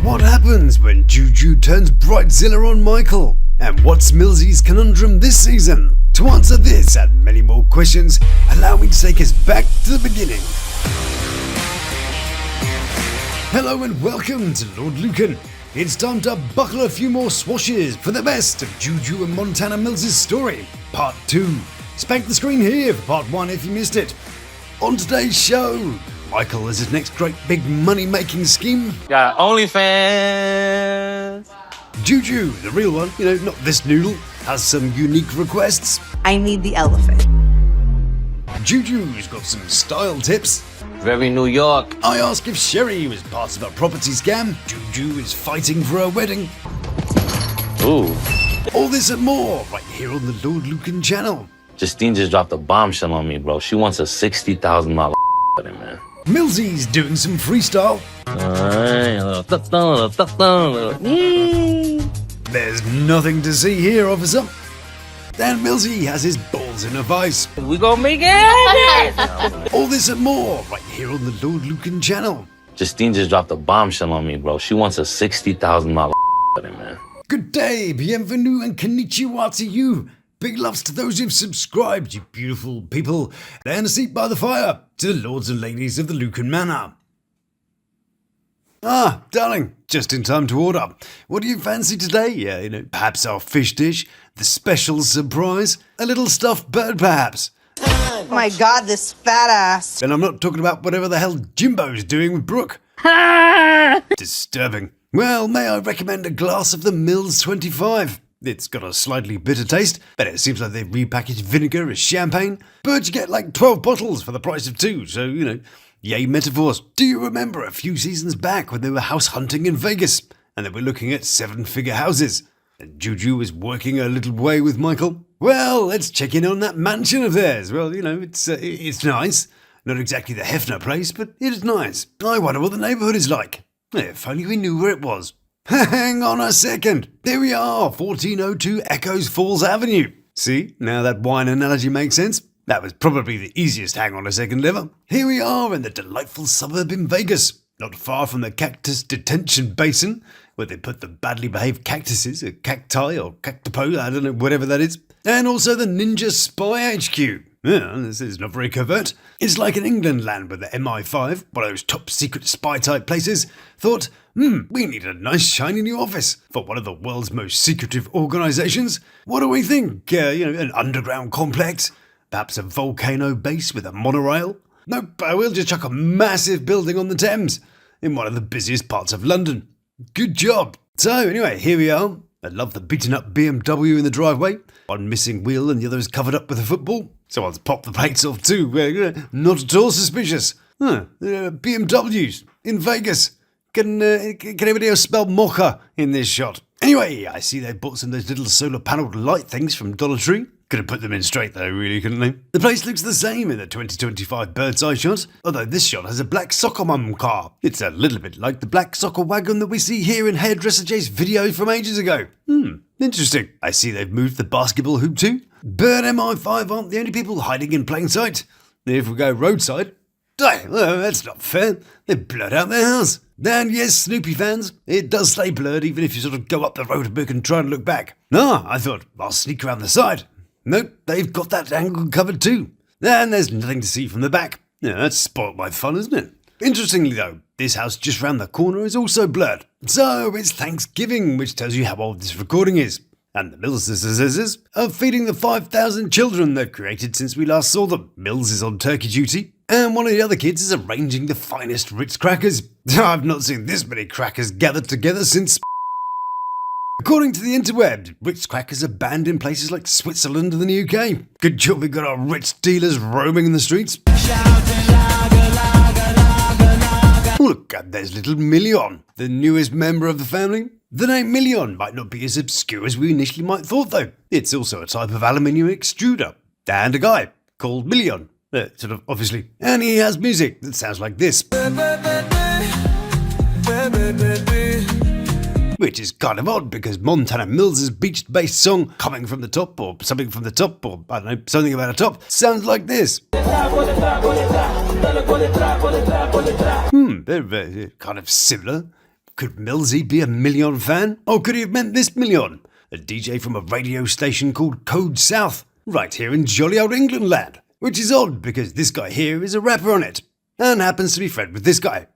What happens when Juju turns Brightzilla on Michael? And what's Millsy's conundrum this season? To answer this and many more questions, allow me to take us back to the beginning. Hello and welcome to Lawd Lukan. It's time to buckle a few more swashes for the best of Juju and Montana Mills' story, part 2. Spank the screen here for part 1 if you missed it. On today's show, Michael has his next great big money-making scheme. Got OnlyFans. Juju, the real one, not this noodle, has some unique requests. I need the elephant. Juju's got some style tips. Very New York. I ask if Sherry was part of a property scam. Juju is fighting for a wedding. Ooh. All this and more right here on the Lawd Lukan channel. Justine just dropped a bombshell on me, bro. She wants a $60,000 wedding, man. Millsy's doing some freestyle. There's nothing to see here, officer. And Millsy has his balls in a vice. We gonna make it! All this and more right here on the Lawd Lukan channel. Justine just dropped a bombshell on me, bro. She wants a $60,000 wedding, man. Good day, bienvenue and konnichiwa to you. Big loves to those who've subscribed, you beautiful people. And a seat by the fire to the lords and ladies of the Lukan Manor. Ah, darling, just in time to order. What do you fancy today? Yeah, perhaps our fish dish, the special surprise, a little stuffed bird perhaps. Oh my god, this fat ass. And I'm not talking about whatever the hell Jimbo's doing with Brooke. Disturbing. Well, may I recommend a glass of the Mills 25? It's got a slightly bitter taste, but it seems like they've repackaged vinegar as champagne. But you get like 12 bottles for the price of 2, so, yay metaphors. Do you remember a few seasons back when they were house hunting in Vegas, and they were looking at 7-figure houses? And Juju was working a little way with Michael? Well, let's check in on that mansion of theirs. Well, it's nice. Not exactly the Hefner place, but it is nice. I wonder what the neighborhood is like. If only we knew where it was. Hang on a second. There we are, 1402 Echoes Falls Avenue. See, now that wine analogy makes sense. That was probably the easiest hang on a second ever. Here we are in the delightful suburb in Vegas, not far from the cactus detention basin, where they put the badly behaved cactuses, or cacti, or cactopode, I don't know, whatever that is. And also the Ninja Spy HQ. Yeah, this is not very covert. It's like an England land with the MI5, one of those top secret spy type places, thought, we need a nice shiny new office for one of the world's most secretive organisations. What do we think? An underground complex? Perhaps a volcano base with a monorail? Nope, we'll just chuck a massive building on the Thames in one of the busiest parts of London. Good job. So anyway, here we are. I love the beaten up BMW in the driveway. One missing wheel and the other is covered up with a football. Someone's popped the plates off too. Not at all suspicious. BMWs in Vegas. Can anybody else spell mocha in this shot? Anyway, I see they bought some of those little solar panelled light things from Dollar Tree. Could have put them in straight though, really, couldn't they? The place looks the same in the 2025 bird's eye shot, although this shot has a black soccer mum car. It's a little bit like the black soccer wagon that we see here in Hairdresser Jay's video from ages ago. Interesting. I see they've moved the basketball hoop too. Bird MI5 aren't the only people hiding in plain sight. If we go roadside, well, that's not fair. They've blurred out their house. And yes, Snoopy fans, it does stay blurred even if you sort of go up the road a bit and try and look back. I thought I'll sneak around the side. Nope, they've got that angle covered too. And there's nothing to see from the back. That's spoilt my fun, isn't it? Interestingly though, this house just round the corner is also blurred. So it's Thanksgiving, which tells you how old this recording is. And the Mills are feeding the 5,000 children they've created since we last saw them. Mills is on turkey duty, and one of the other kids is arranging the finest Ritz crackers. I've not seen this many crackers gathered together since... According to the interwebs, Ritz crackers are banned in places like Switzerland and the UK. Good job we got our Ritz dealers roaming in the streets. Look, there's little Million, the newest member of the family. The name Million might not be as obscure as we initially might thought though. It's also a type of aluminium extruder. And a guy called Million, obviously. And he has music that sounds like this. Which is kind of odd because Montana Mills' beach-based song, Coming From The Top, or Something From The Top, or I don't know, something about a top, sounds like this. They're kind of similar. Could Millsy be a Million fan? Or could he have meant this Million? A DJ from a radio station called Code South, right here in jolly old England land. Which is odd because this guy here is a rapper on it, and happens to be friends with this guy.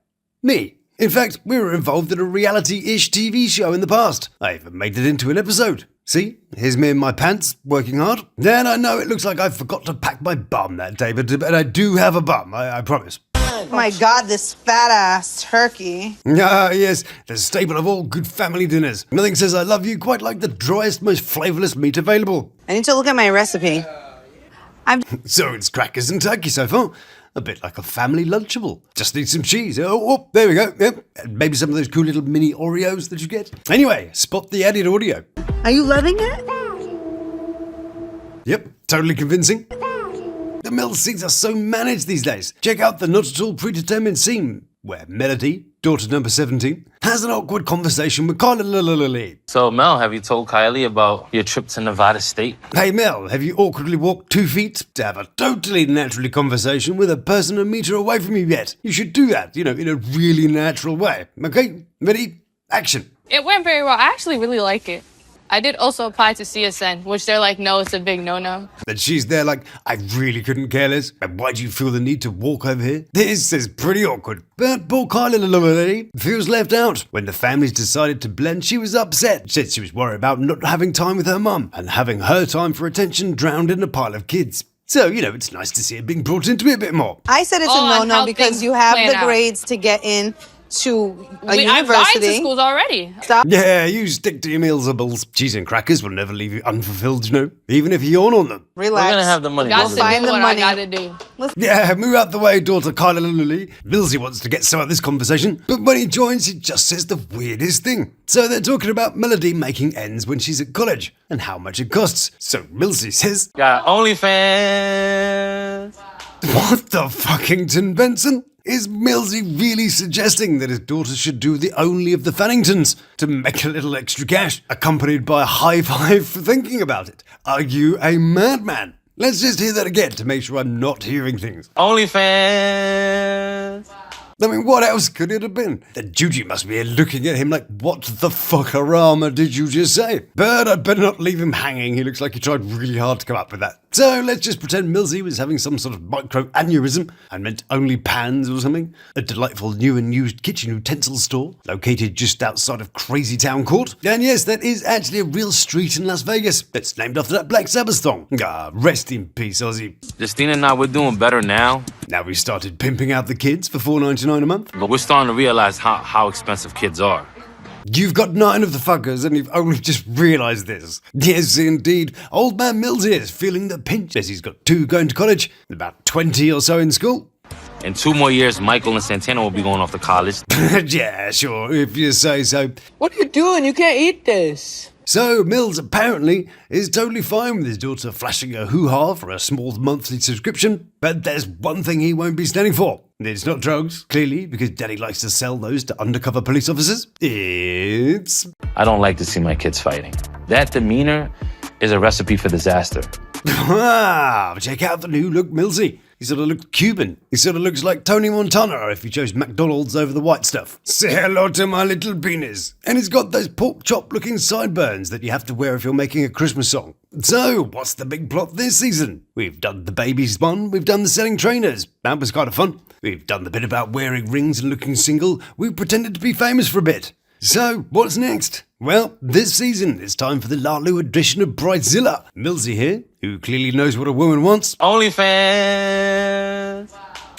Me. In fact, we were involved in a reality-ish TV show in the past. I even made it into an episode. See, here's me in my pants, working hard. And I know it looks like I forgot to pack my bum that day, but I do have a bum, I promise. Oh my God, this fat ass turkey. Ah, yes, the staple of all good family dinners. Nothing says I love you quite like the driest, most flavourless meat available. I need to look at my recipe. So it's crackers and turkey so far. A bit like a family Lunchable. Just need some cheese. Oh, there we go. Yep. And maybe some of those cool little mini Oreos that you get. Anyway, spot the added audio. Are you loving it? Yep, totally convincing. The Mills scenes are so managed these days. Check out the not at all predetermined scene where Melody, daughter number 17, has an awkward conversation with Kylie. So, Mel, have you told Kylie about your trip to Nevada State? Hey Mel, have you awkwardly walked 2 feet to have a totally naturally conversation with a person a metre away from you yet? You should do that, in a really natural way. Okay, ready? Action. It went very well. I actually really like it. I did also apply to CSN, which they're like, no, it's a big no-no. And she's there like, I really couldn't care less. And why do you feel the need to walk over here? This is pretty awkward. But poor Kylie feels left out. When the families decided to blend, she was upset. Said she was worried about not having time with her mum and having her time for attention drowned in a pile of kids. So, it's nice to see it being brought into it a bit more. I said it's Oh, a on no-no how because things you have plan the out. grades to get in to a I've applied to university. schools already. Stop. Yeah, you stick to your mealsables. Cheese and crackers will never leave you unfulfilled, even if you yawn on them. Relax. We're gonna have the money. Got We'll to We'll find do the what money. I gotta do. Yeah, move out the way, daughter Kylie. Millsy wants to get some of this conversation, but when he joins, he just says the weirdest thing. So they're talking about Melody making ends when she's at college and how much it costs. So Millsy says, Got OnlyFans. what the fuckington, Benson? Is Millsy really suggesting that his daughter should do the only of the Fanningtons to make a little extra cash, accompanied by a high five for thinking about it? Are you a madman? Let's just hear that again to make sure I'm not hearing things. OnlyFans. I mean, what else could it have been? The Juji must be looking at him like, what the fuckarama did you just say? But I'd better not leave him hanging. He looks like he tried really hard to come up with that. So let's just pretend Millsy was having some sort of micro-aneurysm and meant only pans or something. A delightful new and used kitchen utensil store located just outside of Crazy Town Court. And yes, that is actually a real street in Las Vegas that's named after that Black Sabbath song. Ah, rest in peace, Ozzy. Justine and I, we're doing better now, Now we started pimping out the kids for $4.99 a month. but we're starting to realize how expensive kids are. You've got 9 of the fuckers and you've only just realised this. Yes, indeed. Old man Mills is feeling the pinch as he's got 2 going to college, about 20 or so in school. In 2 more years, Michael and Santana will be going off to college. Yeah, sure, if you say so. What are you doing? You can't eat this. So, Mills apparently is totally fine with his daughter flashing a hoo-ha for a small monthly subscription, but there's one thing he won't be standing for. It's not drugs, clearly, because Daddy likes to sell those to undercover police officers. It's... I don't like to see my kids fighting. That demeanor is a recipe for disaster. Ah, check out the new look Millsy. He sort of looks Cuban. He sort of looks like Tony Montana if he chose McDonald's over the white stuff. Say hello to my little penis. And he's got those pork chop looking sideburns that you have to wear if you're making a Christmas song. So, what's the big plot this season? We've done the babies one, we've done the selling trainers. That was kind of fun. We've done the bit about wearing rings and looking single. We've pretended to be famous for a bit. So, what's next? Well, this season it's time for the Lalu edition of Bridezilla. Millsy here, who clearly knows what a woman wants, OnlyFans.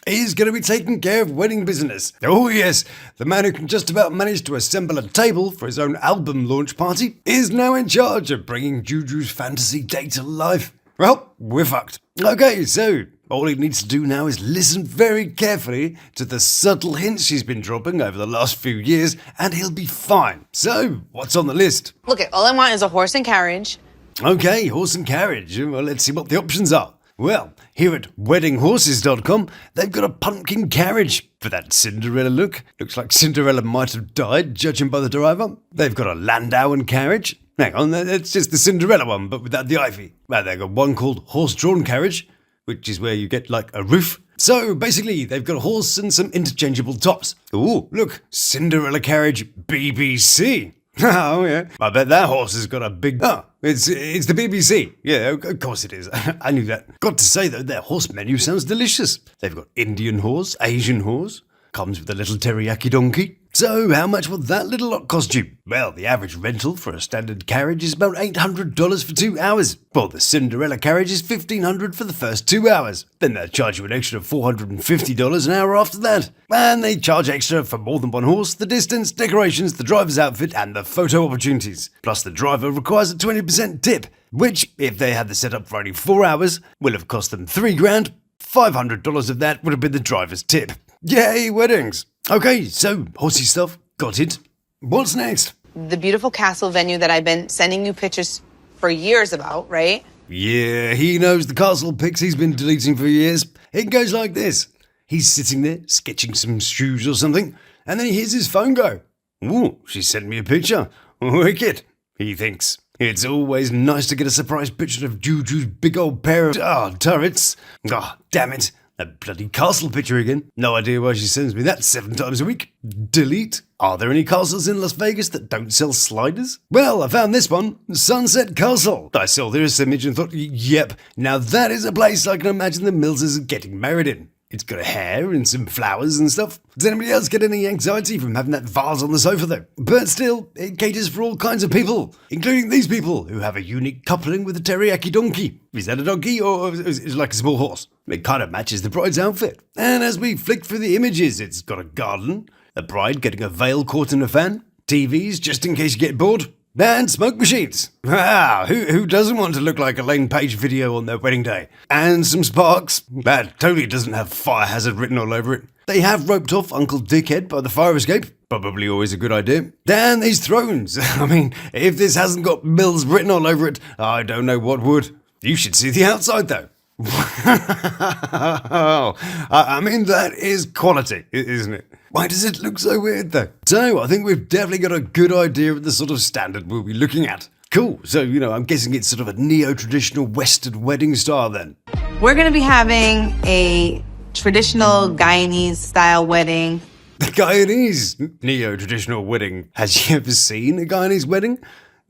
is going to be taking care of wedding business. Oh yes, the man who can just about manage to assemble a table for his own album launch party is now in charge of bringing Juju's fantasy day to life. Well, we're fucked. Okay, so all he needs to do now is listen very carefully to the subtle hints she's been dropping over the last few years, and he'll be fine. So, what's on the list? Look, all I want is a horse and carriage. Okay, horse and carriage. Well, let's see what the options are. Well, here at weddinghorses.com, they've got a pumpkin carriage for that Cinderella look. Looks like Cinderella might have died, judging by the driver. They've got a Landau and carriage. Hang on, that's just the Cinderella one, but without the ivy. Well, they've got one called horse-drawn carriage, which is where you get like a roof. So basically, they've got a horse and some interchangeable tops. Ooh, look, Cinderella carriage BBC. Oh yeah, I bet that horse has got a big. Oh, it's the BBC. Yeah, of course it is. I knew that. Got to say though, their horse menu sounds delicious. They've got Indian horse, Asian horse. Comes with a little teriyaki donkey. So, how much will that little lot cost you? Well, the average rental for a standard carriage is about $800 for 2 hours. Well, the Cinderella carriage is $1,500 for the first 2 hours. Then they'll charge you an extra $450 an hour after that. And they charge extra for more than one horse, the distance, decorations, the driver's outfit, and the photo opportunities. Plus, the driver requires a 20% tip, which, if they had the setup for only 4 hours, will have cost them $3,000. $500 of that would have been the driver's tip. Yay, weddings! Okay, so, horsey stuff, got it. What's next? The beautiful castle venue that I've been sending you pictures for years about, right? Yeah, he knows the castle pics he's been deleting for years. It goes like this. He's sitting there, sketching some shoes or something, and then he hears his phone go. Ooh, she sent me a picture. Wicked, he thinks. It's always nice to get a surprise picture of Juju's big old pair of turrets. Ah, damn it. That bloody castle picture again. No idea why she sends me that 7 times a week. Delete. Are there any castles in Las Vegas that don't sell sliders? Well, I found this one. Sunset Castle. I saw this image and thought, yep, now that is a place I can imagine the Millses getting married in. It's got a hair and some flowers and stuff. Does anybody else get any anxiety from having that vase on the sofa though? But still, it caters for all kinds of people, including these people who have a unique coupling with a teriyaki donkey. Is that a donkey or is it like a small horse? It kind of matches the bride's outfit. And as we flick through the images, it's got a garden, a bride getting a veil caught in a fan, TVs just in case you get bored, and smoke machines. Wow, who doesn't want to look like a Lane Page video on their wedding day? And some sparks. That totally doesn't have fire hazard written all over it. They have roped off Uncle Dickhead by the fire escape. Probably always a good idea. And these thrones. I mean, if this hasn't got Mills written all over it, I don't know what would. You should see the outside though. I mean, that is quality, isn't it? Why does it look so weird though? So, I think we've definitely got a good idea of the sort of standard we'll be looking at. Cool, so, I'm guessing it's sort of a neo-traditional Western wedding style then. We're going to be having a traditional Guyanese-style wedding. The Guyanese neo-traditional wedding. Has you ever seen a Guyanese wedding?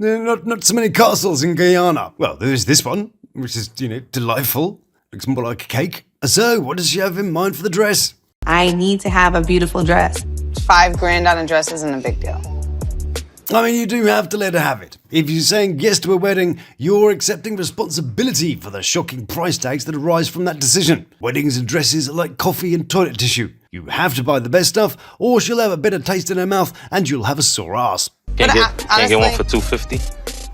Not so many castles in Guyana. Well, there's this one, which is, delightful. Looks more like a cake. So, what does she have in mind for the dress? I need to have a beautiful dress. $5,000 on a dress isn't a big deal. I mean, you do have to let her have it. If you're saying yes to a wedding, you're accepting responsibility for the shocking price tags that arise from that decision. Weddings and dresses are like coffee and toilet tissue. You have to buy the best stuff, or she'll have a bitter taste in her mouth and you'll have a sore ass. Can't get one for $250.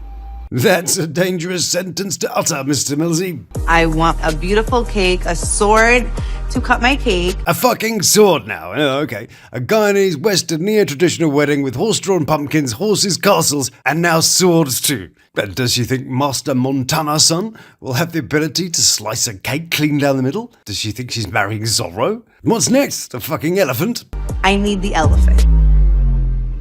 That's a dangerous sentence to utter, Mr. Millsy. I want a beautiful cake, a sword to cut my cake. A fucking sword now. Oh, okay. A Guyanese Western neo-traditional wedding with horse-drawn pumpkins, horses, castles, and now swords too. But does she think Master Montana-san will have the ability to slice a cake clean down the middle? Does she think she's marrying Zorro? What's next? A fucking elephant? I need the elephant.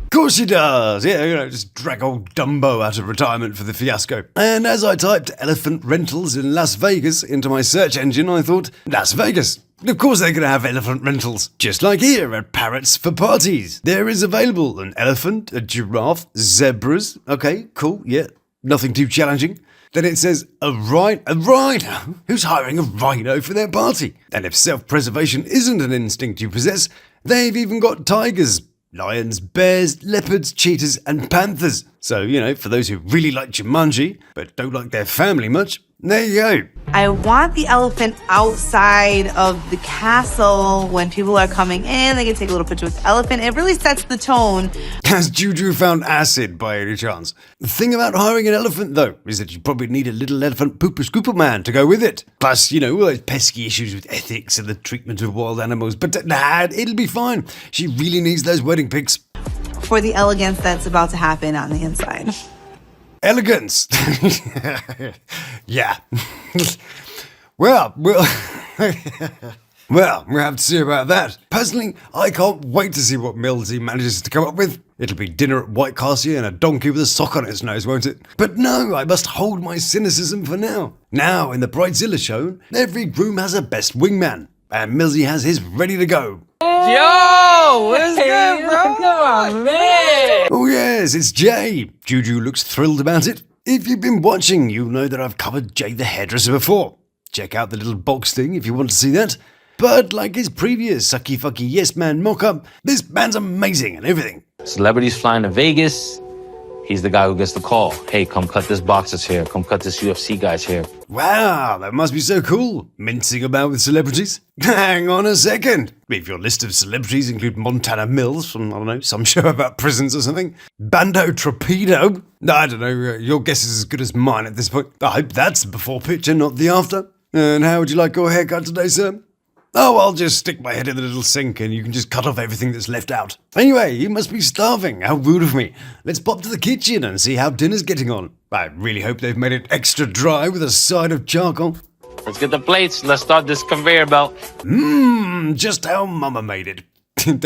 Of course she does. Yeah, just drag old Dumbo out of retirement for the fiasco. And as I typed elephant rentals in Las Vegas into my search engine, I thought, Las Vegas. Of course they're going to have elephant rentals. Just like here at Parrots for Parties. There is available an elephant, a giraffe, zebras. Okay, cool, yeah. Nothing too challenging. Then it says, a rhino? Who's hiring a rhino for their party? And if self-preservation isn't an instinct you possess, they've even got tigers. Lions, bears, leopards, cheetahs, and panthers. So, for those who really like Jumanji, but don't like their family much, there you go. I want the elephant outside of the castle. When people are coming in, they can take a little picture with the elephant. It really sets the tone. Has Juju found acid by any chance? The thing about hiring an elephant, though, is that you probably need a little elephant pooper scooper man to go with it. Plus, all those pesky issues with ethics and the treatment of wild animals. But nah, it'll be fine. She really needs those wedding pics. For the elegance that's about to happen on the inside. Elegance. Yeah. Well, we'll have to see about that. Personally, I can't wait to see what Millsy manages to come up with. It'll be dinner at White Castle and a donkey with a sock on its nose, won't it? But no, I must hold my cynicism for now. Now, in the Bridezilla show, every groom has a best wingman. and Millsy has his ready to go. Yo, what's good, bro? Come on, man. Oh yes, it's Jay. Juju looks thrilled about it. If you've been watching, you'll know that I've covered Jay the hairdresser before. Check out the little box thing if you want to see that. But like his previous sucky fucky yes man mock-up, this man's amazing and everything. Celebrities flying to Vegas. He's the guy who gets the call. Hey, come cut this boxer's hair. Come cut this UFC guy's hair. Wow, that must be so cool, mincing about with celebrities. Hang on a second. If your list of celebrities include Montana Mills from, I don't know, some show about prisons or something, Bando Torpedo, I don't know, your guess is as good as mine at this point. I hope that's the before picture, not the after. And how would you like your haircut today, sir? Oh, I'll just stick my head in the little sink and you can just cut off everything that's left out. Anyway, you must be starving. How rude of me. Let's pop to the kitchen and see how dinner's getting on. I really hope they've made it extra dry with a side of charcoal. Let's get the plates. Let's start this conveyor belt. Just how Mama made it. Did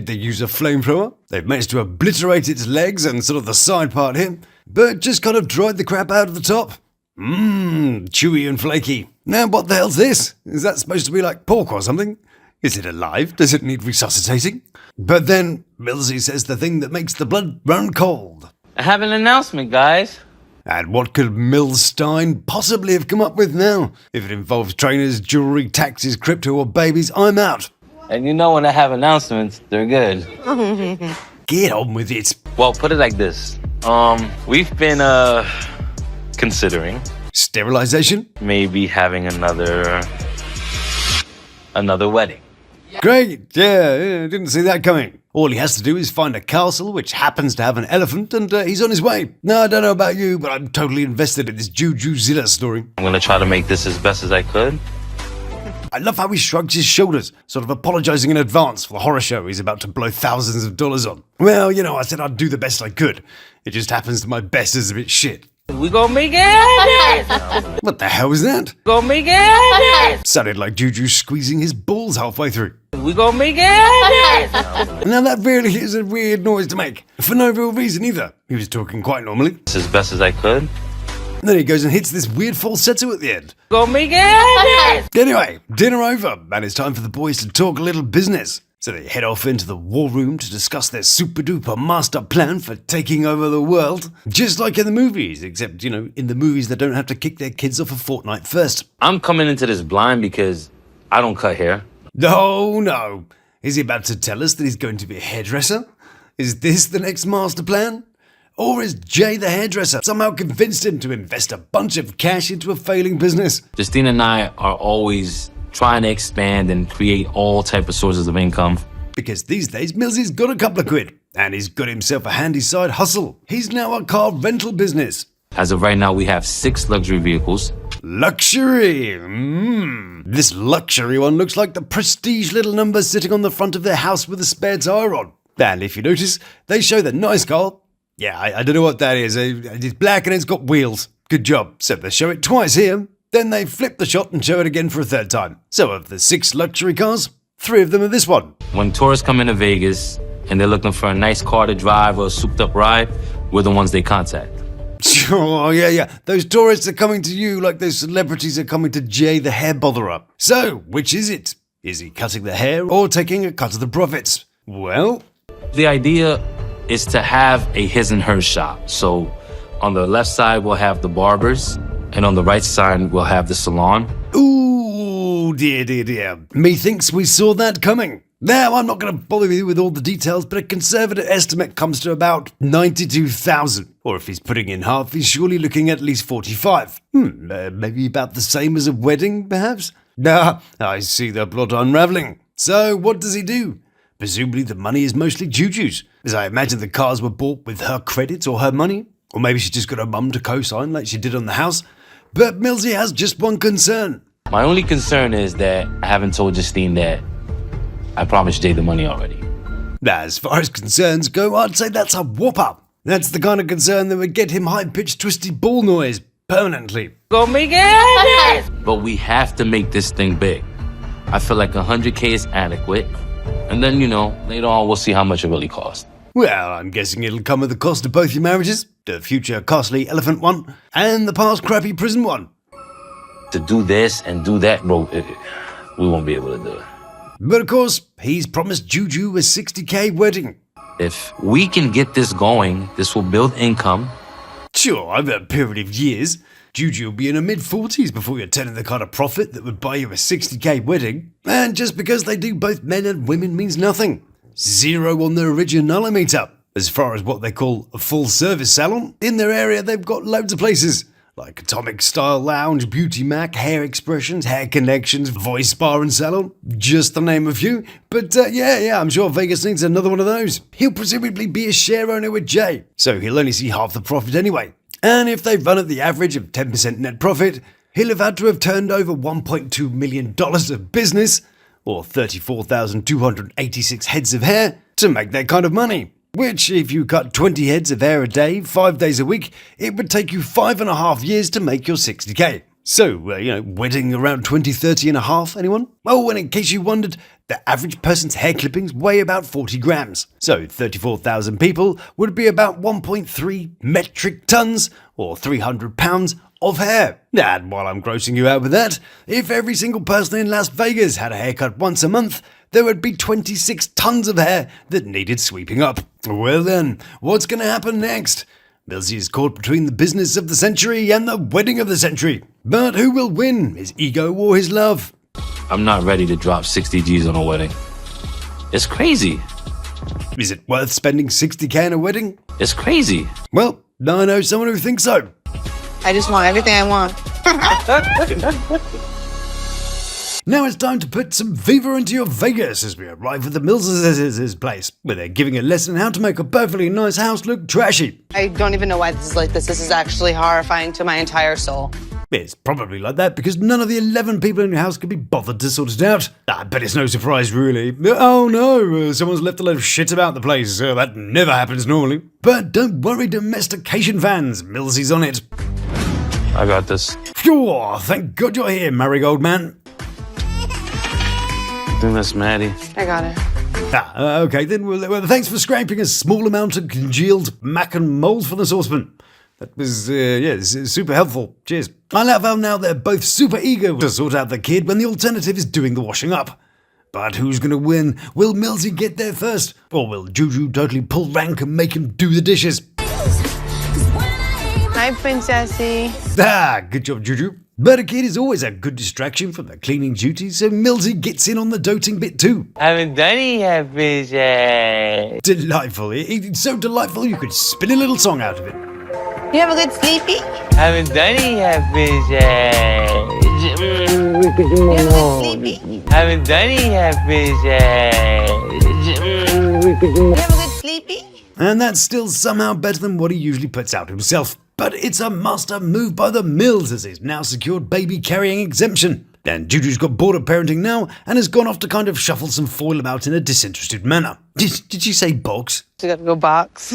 they use a flamethrower? They've managed to obliterate its legs and sort of the side part here, but just kind of dried the crap out of the top. Chewy and flaky. Now what the hell's this? Is that supposed to be like pork or something? Is it alive? Does it need resuscitating? But then Millsy says the thing that makes the blood run cold. I have an announcement, guys. And what could Millstein possibly have come up with now? If it involves trainers, jewelry, taxes, crypto or babies, I'm out. And you know when I have announcements, they're good. Get on with it. Well, put it like this. We've been, considering Sterilization? maybe having another wedding. Great, yeah, didn't see that coming. All he has to do is find a castle which happens to have an elephant and he's on his way. Now, I don't know about you, but I'm totally invested in this Juju-Zilla story. I'm gonna try to make this as best as I could. I love how he shrugs his shoulders, sort of apologizing in advance for the horror show he's about to blow thousands of dollars on. Well, you know, I said I'd do the best I could. It just happens that my best is a bit shit. We gonna make it happen. What the hell was that? Gonna make it happen. Sounded like Juju squeezing his balls halfway through. We gonna make it happen. Now that really is a weird noise to make, for no real reason either. He was talking quite normally. As best as I could. Then he goes and hits this weird falsetto at the end. Gonna make it happen. Anyway, dinner over, and it's time for the boys to talk a little business. So they head off into the war room to discuss their super duper master plan for taking over the world. Just like in the movies, except, you know, in the movies they don't have to kick their kids off a fortnight first. I'm coming into this blind because I don't cut hair. No. Is he about to tell us that he's going to be a hairdresser? Is this the next master plan? Or is Jay the hairdresser somehow convinced him to invest a bunch of cash into a failing business? Justine and I are always trying to expand and create all type of sources of income. Because these days, Millsy's got a couple of quid. And he's got himself a handy side hustle. He's now a car rental business. As of right now, we have 6 luxury vehicles. Luxury. This luxury one looks like the prestige little number sitting on the front of their house with a spare tire on. And if you notice, they show the nice car. Yeah, I don't know what that is. It's black and it's got wheels. Good job. So they show it twice here. Then they flip the shot and show it again for a third time. So of the 6 luxury cars, 3 of them are this one. When tourists come into Vegas and they're looking for a nice car to drive or a souped up ride, we're the ones they contact. Oh, yeah. Those tourists are coming to you like those celebrities are coming to Jay the hair botherer. So, which is it? Is he cutting the hair or taking a cut of the profits? Well, The idea is to have a his and her shop. So on the left side, we'll have the barbers, and on the right side, we'll have the salon. ooh, dear. Methinks we saw that coming. Now, I'm not going to bother you with all the details, but a conservative estimate comes to about 92,000. Or if he's putting in half, he's surely looking at least 45. Maybe about the same as a wedding, perhaps? Nah, I see the plot unraveling. So, what does he do? Presumably the money is mostly Juju's, as I imagine the cars were bought with her credit or her money. Or maybe she just got her mum to co-sign like she did on the house. But Millsy has just one concern. My only concern is that I haven't told Justine that I promised Jay the money already. As far as concerns go, I'd say that's a whopper. That's the kind of concern that would get him high-pitched twisty ball noise permanently. Go make it happen! But we have to make this thing big. I feel like 100K is adequate. And then, later on we'll see how much it really costs. Well, I'm guessing it'll come at the cost of both your marriages, the future costly elephant one, and the past crappy prison one. To do this and do that, bro, we won't be able to do it. But of course, he's promised Juju a $60K wedding. If we can get this going, this will build income. Sure, over a period of years, Juju will be in her mid-40s before you're turning the kind of profit that would buy you a $60K wedding. And just because they do both men and women means nothing. Zero on the originalometer. As far as what they call a full-service salon, in their area they've got loads of places. Like Atomic Style Lounge, Beauty Mac, Hair Expressions, Hair Connections, Voice Spa and Salon. Just to name a few. But yeah, I'm sure Vegas needs another one of those. He'll presumably be a share owner with Jay, so he'll only see half the profit anyway. And if they run at the average of 10% net profit, he'll have had to have turned over $1.2 million of business, or 34,286 heads of hair, to make that kind of money. Which, if you cut 20 heads of hair a day, 5 days a week, it would take you 5.5 years to make your 60K. So, wedding around 2030 and a half, anyone? Oh, and in case you wondered, the average person's hair clippings weigh about 40 grams. So 34,000 people would be about 1.3 metric tons, or 300 pounds, of hair. And while I'm grossing you out with that, if every single person in Las Vegas had a haircut once a month, there would be 26 tons of hair that needed sweeping up. Well then, what's going to happen next? Millsy is caught between the business of the century and the wedding of the century. But who will win, his ego or his love? I'm not ready to drop 60 G's on a wedding. It's crazy. Is it worth spending 60K on a wedding? It's crazy. Well, I know someone who thinks so. I just want everything I want. Now it's time to put some Viva into your Vegas as we arrive at the Mills' place, where they're giving a lesson how to make a perfectly nice house look trashy. I don't even know why this is like this. This is actually horrifying to my entire soul. It's probably like that because none of the 11 people in your house could be bothered to sort it out. I bet it's no surprise, really. Oh no, someone's left a load of shit about the place. That never happens normally. But don't worry, domestication fans. Millsy's on it. I got this. Phew, thank God you're here, Marigold Man. I think that's Maddie. I got it. Okay then. Well, thanks for scraping a small amount of congealed mac and mold from the saucepan. That was, super helpful. Cheers. I love how now they're both super eager to sort out the kid when the alternative is doing the washing up. But who's going to win? Will Millsy get there first? Or will Juju totally pull rank and make him do the dishes? Hi, Princessy. Good job, Juju. But a kid is always a good distraction from the cleaning duties, so Millsy gets in on the doting bit too. Haven't done it yet, bitch. Delightful. It's so delightful you could spin a little song out of it. You have a good sleepy? Haven't done it yet, bitch. You have a good sleepy? Haven't done it yet, bitch. You have a good sleepy? And that's still somehow better than what he usually puts out himself. But it's a master move by the Mills as he's now secured baby carrying exemption. And Juju's got bored of parenting now and has gone off to kind of shuffle some foil about in a disinterested manner. Did you say box? You gotta go box.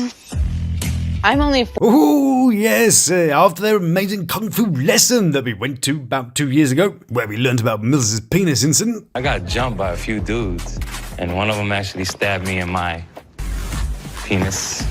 I'm only. Oh, yes, after their amazing kung fu lesson that we went to about 2 years ago, where we learned about Mills' penis incident. I got jumped by a few dudes, and one of them actually stabbed me in my penis.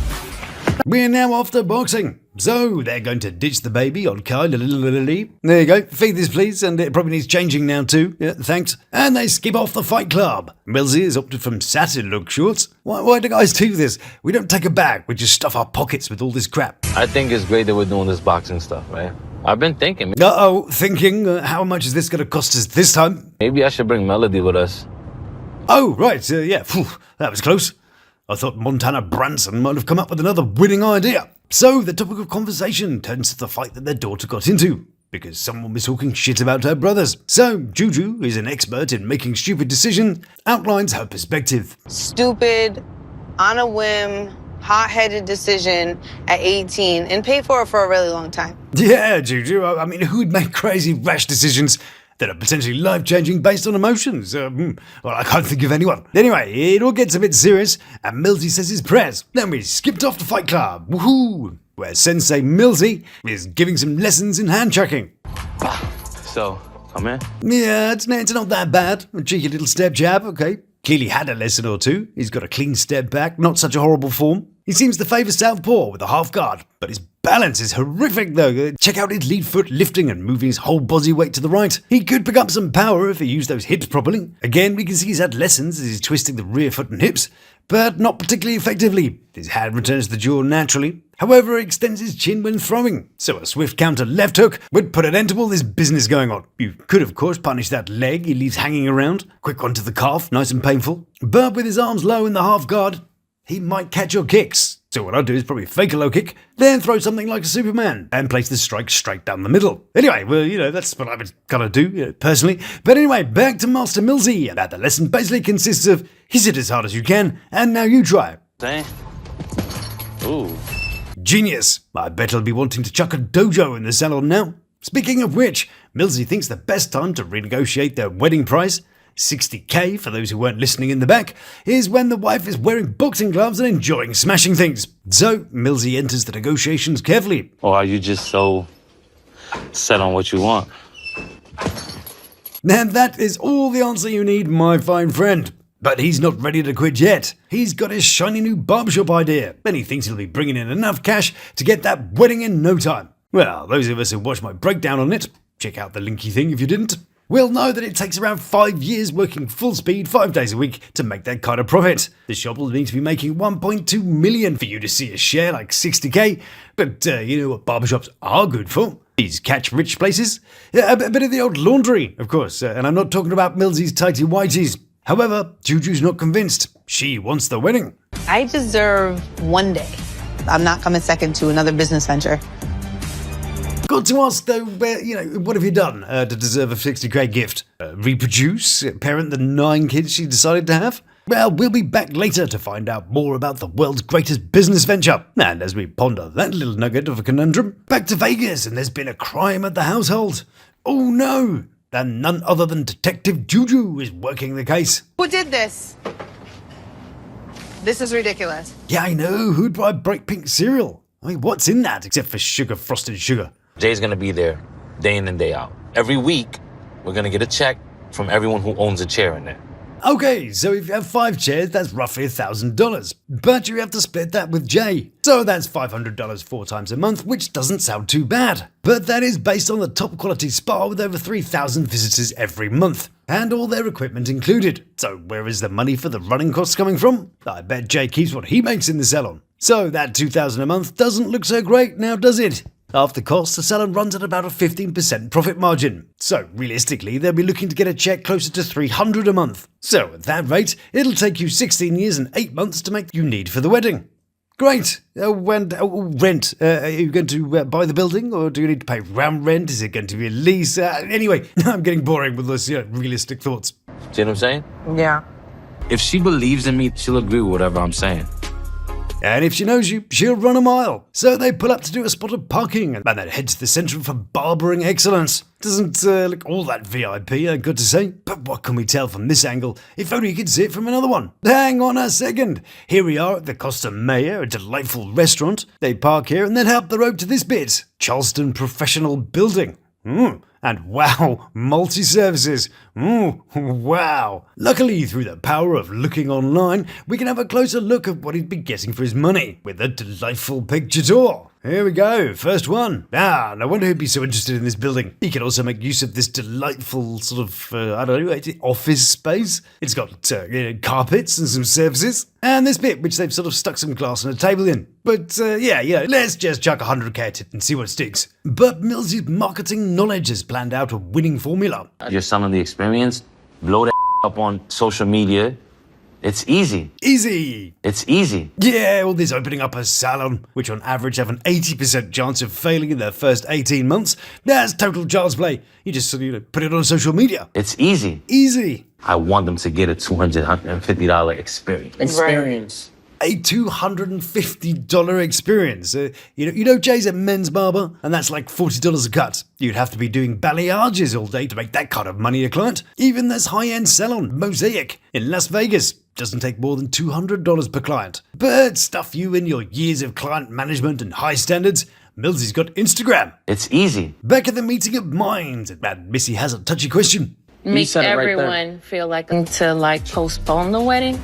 We're now off to boxing. So they're going to ditch the baby on Kyle. There you go. Feed this, please. And it probably needs changing now, too. Yeah, thanks. And they skip off the fight club. Millsy has opted from satin look shorts. Why do guys do this? We don't take a bag. We just stuff our pockets with all this crap. I think it's great that we're doing this boxing stuff, right? I've been thinking. Thinking. How much is this going to cost us this time? Maybe I should bring Melody with us. Oh, right. Yeah. Phew, that was close. I thought Montana Branson might have come up with another winning idea. So the topic of conversation turns to the fight that their daughter got into, because someone was talking shit about her brothers. So Juju, who's an expert in making stupid decisions, outlines her perspective. Stupid, on a whim, hot-headed decision at 18 and paid for it for a really long time. Yeah, Juju, I mean, who'd make crazy, rash decisions that are potentially life-changing based on emotions? Well, I can't think of anyone. Anyway, it all gets a bit serious, and Millsy says his prayers. Then we skipped off to Fight Club, woohoo, where Sensei Millsy is giving some lessons in hand-chucking. So, come in. Yeah, it's not that bad. A cheeky little step jab, okay. Clearly had a lesson or two. He's got a clean step back, not such a horrible form. He seems to favour southpaw with a half guard, but his balance is horrific though. Check out his lead foot lifting and moving his whole body weight to the right. He could pick up some power if he used those hips properly. Again, we can see he's had lessons as he's twisting the rear foot and hips, but not particularly effectively. His hand returns to the jaw naturally. However, it extends his chin when throwing, so a swift counter left hook would put an end to all this business going on. You could, of course, punish that leg he leaves hanging around. Quick one to the calf, nice and painful. But with his arms low in the half guard, he might catch your kicks. So what I'll do is probably fake a low kick, then throw something like a Superman, and place the strike straight down the middle. Anyway, well, that's what I would kind of do, personally. But anyway, back to Master Millsy, and that the lesson basically consists of, hit it as hard as you can, and now you try. Dang. Ooh. Genius. I bet he'll be wanting to chuck a dojo in the salon now. Speaking of which, Millsy thinks the best time to renegotiate their wedding price, $60K for those who weren't listening in the back, is when the wife is wearing boxing gloves and enjoying smashing things. So, Millsy enters the negotiations carefully. Or are you just so set on what you want? And that is all the answer you need, my fine friend. But he's not ready to quit yet. He's got his shiny new barbershop idea, and he thinks he'll be bringing in enough cash to get that wedding in no time. Well, those of us who watched my breakdown on it, check out the linky thing if you didn't, will know that it takes around 5 years working full speed 5 days a week to make that kind of profit. The shop will need to be making $1.2 million for you to see a share like $60K, but you know what barbershops are good for? These catch-rich places? A bit of the old laundry, of course, and I'm not talking about Millsy's tighty-whities. However, Juju's not convinced. She wants the wedding. I deserve one day. I'm not coming second to another business venture. Got to ask though, what have you done to deserve a $60K gift? Reproduce? Parent the 9 kids she decided to have? Well, we'll be back later to find out more about the world's greatest business venture. And as we ponder that little nugget of a conundrum, back to Vegas, and there's been a crime at the household. Oh no! And none other than Detective Juju is working the case. Who did this? This is ridiculous. Yeah, I know. Who'd buy bright pink cereal? I mean, what's in that except for sugar, frosted sugar? Jay's gonna be there day in and day out. Every week, we're gonna get a check from everyone who owns a chair in there. Okay, so if you have 5 chairs, that's roughly $1,000. But you have to split that with Jay. So that's $500 4 times a month, which doesn't sound too bad. But that is based on the top quality spa with over 3,000 visitors every month. And all their equipment included. So where is the money for the running costs coming from? I bet Jay keeps what he makes in the salon. So that $2,000 a month doesn't look so great now, does it? After costs, the salon runs at about a 15% profit margin. So realistically, they'll be looking to get a check closer to $300 a month. So at that rate, it'll take you 16 years and 8 months to make you need for the wedding. Great. Rent. Are you going to buy the building, or do you need to pay ground rent? Is it going to be a lease? Anyway, I'm getting boring with those realistic thoughts. See what I'm saying? Yeah. If she believes in me, she'll agree with whatever I'm saying. And if she knows you, she'll run a mile. So they pull up to do a spot of parking and then head to the centre for barbering excellence. Doesn't look all that VIP, I've got to say. But what can we tell from this angle? If only you could see it from another one. Hang on a second. Here we are at the Costa Maya, a delightful restaurant. They park here and then head up the road to this bit. Charleston Professional Building. And wow, multi-services. Wow. Luckily, through the power of looking online, we can have a closer look at what he'd be getting for his money with a delightful picture tour. Here we go, first one. No wonder he'd be so interested in this building. He can also make use of this delightful sort of, office space. It's got, carpets and some surfaces. And this bit, which they've sort of stuck some glass and a table in. But, let's just chuck $100K at it and see what sticks. But Millsy's marketing knowledge has planned out a winning formula. You're selling the experience, blow that up on social media. It's easy. Easy. It's easy. Yeah, all this opening up a salon, which on average have an 80% chance of failing in their first 18 months. That's total child's play. You just put it on social media. It's easy. Easy. I want them to get a $250 experience. A $250 experience. You know Jay's a men's barber, and that's like $40 a cut. You'd have to be doing balayages all day to make that kind of money a client. Even this high-end salon, Mosaic, in Las Vegas, doesn't take more than $200 per client. But stuff you in your years of client management and high standards, Millsy's got Instagram. It's easy. Back at the meeting of minds, and Missy has a touchy question. Make everyone feel like to postpone the wedding.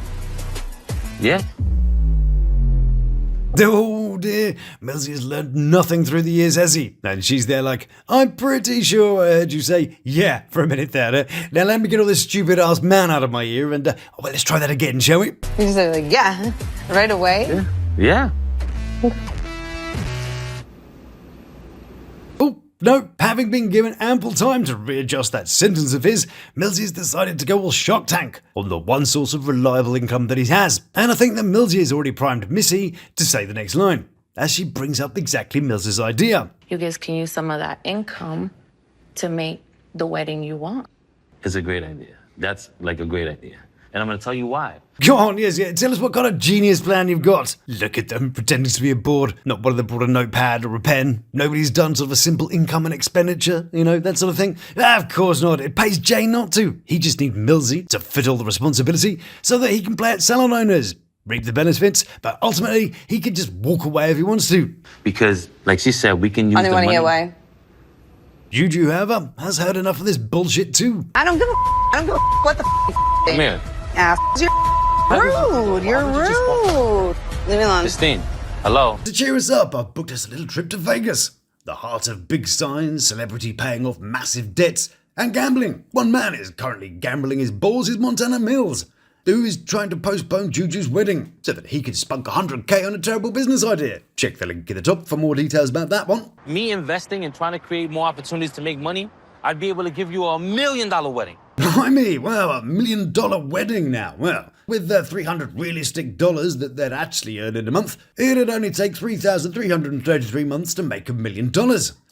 Yeah. Oh, dear, Millsy has learned nothing through the years, has he? And she's there like, I'm pretty sure I heard you say, yeah, for a minute there. Now let me get all this stupid ass man out of my ear and, well, let's try that again, shall we? You just say like, yeah, right away. Yeah. Oh, no, having been given ample time to readjust that sentence of his, Millsy's decided to go all Shark Tank on the one source of reliable income that he has. And I think that Millsy has already primed Missy to say the next line, as she brings up exactly Millsy's idea. You guys can use some of that income to make the wedding you want. It's a great idea. That's like a great idea. And I'm going to tell you why. Go on, yes, yeah, tell us what kind of genius plan you've got. Look at them, pretending to be bored. Not one of them brought a notepad or a pen. Nobody's done sort of a simple income and expenditure, you know, that sort of thing. Of course not, it pays Jay not to. He just needs Millsy to fit all the responsibility so that he can play at salon owners, reap the benefits, but ultimately he can just walk away if he wants to. Because, like she said, we can use I don't the want to money. hear why. Juju, however, has heard enough of this bullshit too. I don't give a what the Come here. ass. You're rude. You're rude. Leave me alone. Justine, hello. To cheer us up, I've booked us a little trip to Vegas. The heart of big signs, celebrity paying off massive debts, and gambling. One man is currently gambling his balls is Montana Mills, who is trying to postpone Juju's wedding so that he can spunk 100K on a terrible business idea. Check the link at the top for more details about that one. Me investing and trying to create more opportunities to make money, I'd be able to give you $1 million wedding. Blimey, wow, $1 million wedding now. Well, with the $300 realistic dollars that they'd actually earn in a month, it'd only take 3,333 months to make $1 million.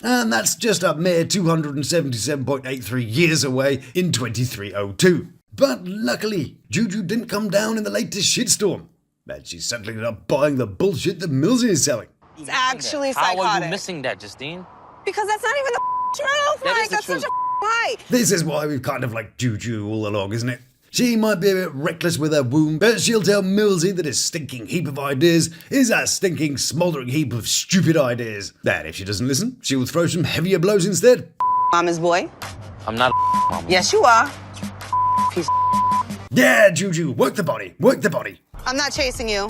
And that's just a mere 277.83 years away in 2302. But luckily, Juju didn't come down in the latest shitstorm. And she suddenly ended up buying the bullshit that Millsy is selling. It's actually How are psychotic. you missing that, Justine? Because that's not even the truth, That Mike. is the That's truth. such a lie. This is why we've kind of liked Juju all along, isn't it? She might be a bit reckless with her womb, but she'll tell Millsy that his stinking heap of ideas is a stinking smouldering heap of stupid ideas. That if she doesn't listen, she will throw some heavier blows instead. Mama's boy. I'm not a mama. Yes, you are. Piece. Yeah, Juju, work the body, work the body. I'm not chasing you.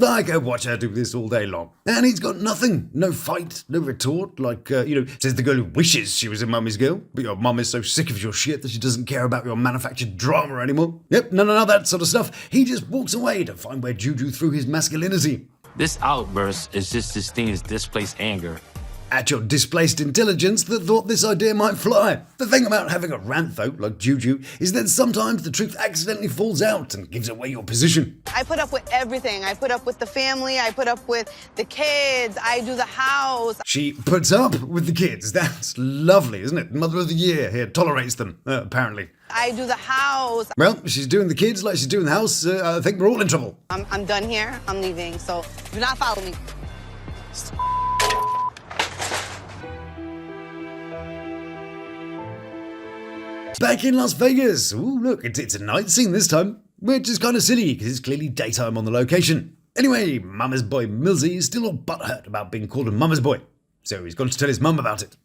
I go watch her do this all day long. And he's got nothing. No fight, no retort. Like, says the girl who wishes she was a mummy's girl. But your mum is so sick of your shit that she doesn't care about your manufactured drama anymore. Yep, no, that sort of stuff. He just walks away to find where Juju threw his masculinity. This outburst is just Justine's displaced anger. At your displaced intelligence that thought this idea might fly. The thing about having a rant, though, like Juju, is that sometimes the truth accidentally falls out and gives away your position. I put up with everything. I put up with the family. I put up with the kids. I do the house. She puts up with the kids. That's lovely, isn't it? Mother of the Year here tolerates them, apparently. I do the house. Well, she's doing the kids like she's doing the house. I think we're all in trouble. I'm done here. I'm leaving. So do not follow me. Back in Las Vegas. Ooh, look, it's a night scene this time, which is kind of silly because it's clearly daytime on the location. Anyway, Mama's boy Millsy is still all butthurt about being called a mama's boy, so he's gone to tell his mum about it.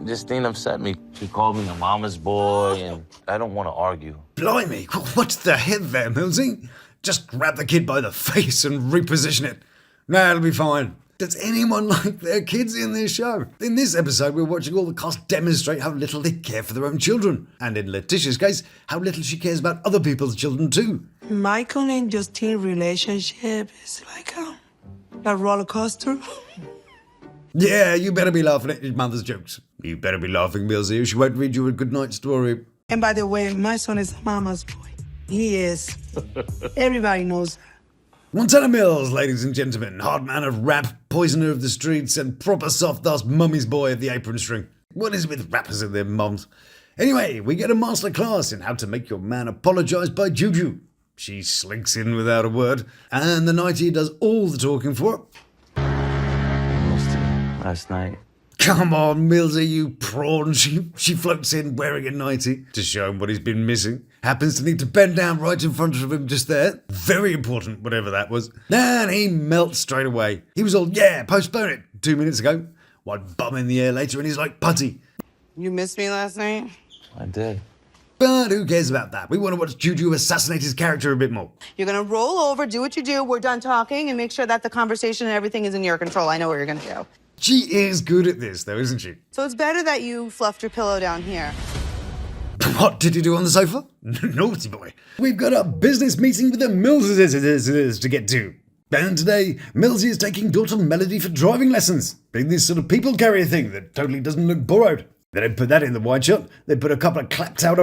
Justine upset me. She called me a mama's boy, and I don't want to argue. Blimey, what's the head there, Millsy? Just grab the kid by the face and reposition it. Nah, it'll be fine. Does anyone like their kids in this show? In this episode, we're watching all the cast demonstrate how little they care for their own children. And in Letitia's case, how little she cares about other people's children too. Michael and Justine relationship is like a roller coaster. Yeah, you better be laughing at your mother's jokes. You better be laughing, Millsy, or she won't read you a good night story. And by the way, my son is mama's boy. He is. Everybody knows that. Montana Mills, ladies and gentlemen, hard man of rap, poisoner of the streets, and proper soft-ass mummy's boy of the apron string. What is it with rappers and their mums? Anyway, we get a masterclass in how to make your man apologise by Juju. She slinks in without a word, and the nightie does all the talking for her. Last night. Come on, Millsy, you prawn. She floats in wearing a nightie to show him what he's been missing. Happens to need to bend down right in front of him just there. Very important, whatever that was. And he melts straight away. He was all, yeah, postpone it 2 minutes ago. One bum in the air later and he's like putty. You missed me last night? I did. But who cares about that? We want to watch Juju assassinate his character a bit more. You're gonna roll over, do what you do. We're done talking, and make sure that the conversation and everything is in your control. I know what you're gonna do. She is good at this, though, isn't she? So it's better that you fluffed your pillow down here. What did you do on the sofa? Naughty boy. We've got a business meeting with the Millses to get to. And today, Millsy is taking daughter Melody for driving lessons. Being this sort of people carrier thing that totally doesn't look borrowed. They don't put that in the wide shot. They put a couple of clapped out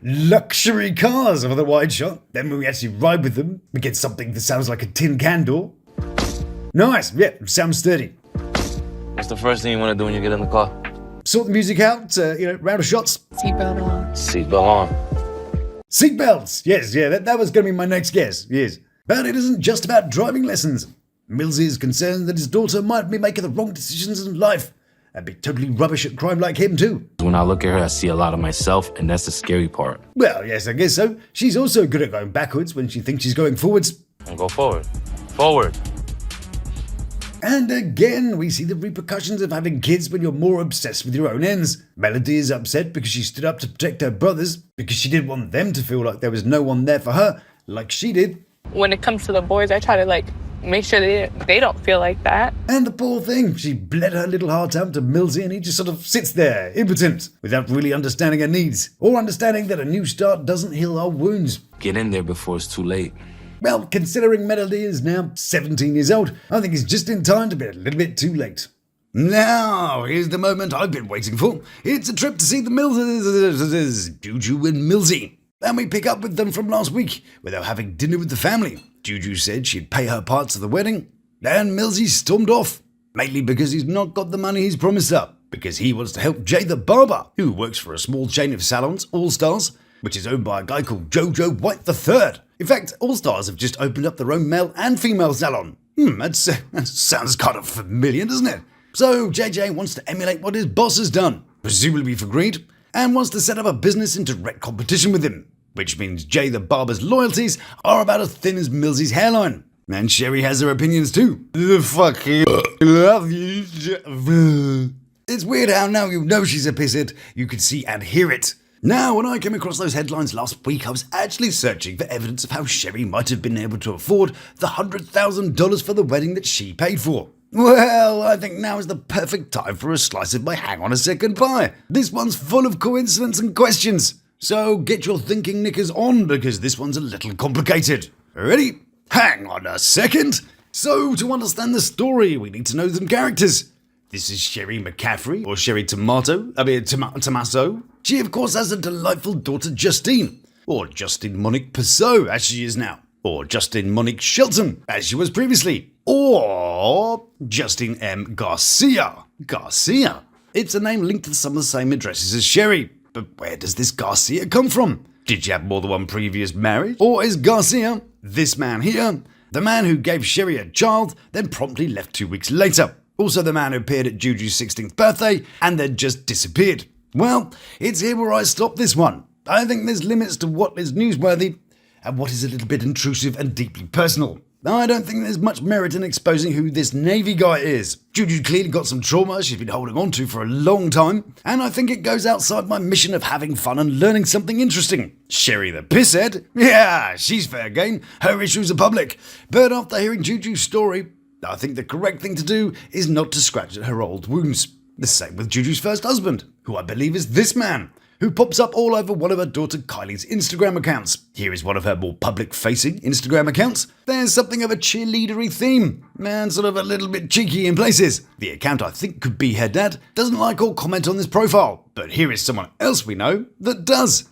luxury cars over the wide shot. Then when we actually ride with them, we get something that sounds like a tin can door. Nice, yeah, sounds sturdy. What's the first thing you want to do when you get in the car? Sort the music out, round of shots. Seatbelt on. Seatbelt on. Seatbelts, yes, yeah, that was going to be my next guess, yes. But it isn't just about driving lessons. Millsy is concerned that his daughter might be making the wrong decisions in life and be totally rubbish at crime like him too. When I look at her, I see a lot of myself, and that's the scary part. Well, yes, I guess so. She's also good at going backwards when she thinks she's going forwards. And go forward. Forward. And again, we see the repercussions of having kids when you're more obsessed with your own ends. Melody is upset because she stood up to protect her brothers, because she didn't want them to feel like there was no one there for her, like she did. When it comes to the boys, I try to make sure they don't feel like that. And the poor thing, she bled her little heart out to Millsy and he just sort of sits there, impotent, without really understanding her needs, or understanding that a new start doesn't heal our wounds. Get in there before it's too late. Well, considering Melody is now 17 years old, I think it's just in time to be a little bit too late. Now, here's the moment I've been waiting for. It's a trip to see the Mills, Juju and Millsy. And we pick up with them from last week, where they were having dinner with the family. Juju said she'd pay her parts of the wedding, and Millsy stormed off, mainly because he's not got the money he's promised her, because he wants to help Jay the barber, who works for a small chain of salons, All Stars, which is owned by a guy called Jojo White III. In fact, All Stars have just opened up their own male and female salon. That sounds kind of familiar, doesn't it? So JJ wants to emulate what his boss has done, presumably for greed, and wants to set up a business in direct competition with him, which means Jay the barber's loyalties are about as thin as Millsy's hairline. And Sherry has her opinions too. The fucking love you. It's weird how now you know she's a pisshead, you can see and hear it. Now, when I came across those headlines last week, I was actually searching for evidence of how Sherry might have been able to afford the $100,000 for the wedding that she paid for. Well, I think now is the perfect time for a slice of my hang on a second pie. This one's full of coincidence and questions. So get your thinking knickers on, because this one's a little complicated. Ready? Hang on a second. So to understand the story, we need to know some characters. This is Sherry McCaffrey, or Sherry Tomaso. She, of course, has a delightful daughter, Justine, or Justine Monique Persaud, as she is now, or Justine Monique Shelton, as she was previously, or Justine M. Garcia. Garcia. It's a name linked to some of the same addresses as Sherry, but where does this Garcia come from? Did she have more than one previous marriage? Or is Garcia, this man here, the man who gave Sherry a child, then promptly left 2 weeks later? Also the man who appeared at Juju's 16th birthday and then just disappeared. Well, it's here where I stop this one. I think there's limits to what is newsworthy and what is a little bit intrusive and deeply personal. I don't think there's much merit in exposing who this Navy guy is. Juju clearly got some trauma she's been holding on to for a long time, and I think it goes outside my mission of having fun and learning something interesting. Sherry the pisshead? Yeah, she's fair game. Her issues are public. But after hearing Juju's story, I think the correct thing to do is not to scratch at her old wounds. The same with Juju's first husband, who I believe is this man, who pops up all over one of her daughter Kylie's Instagram accounts. Here is one of her more public-facing Instagram accounts. There's something of a cheerleadery theme, and sort of a little bit cheeky in places. The account I think could be her dad doesn't like or comment on this profile, but here is someone else we know that does.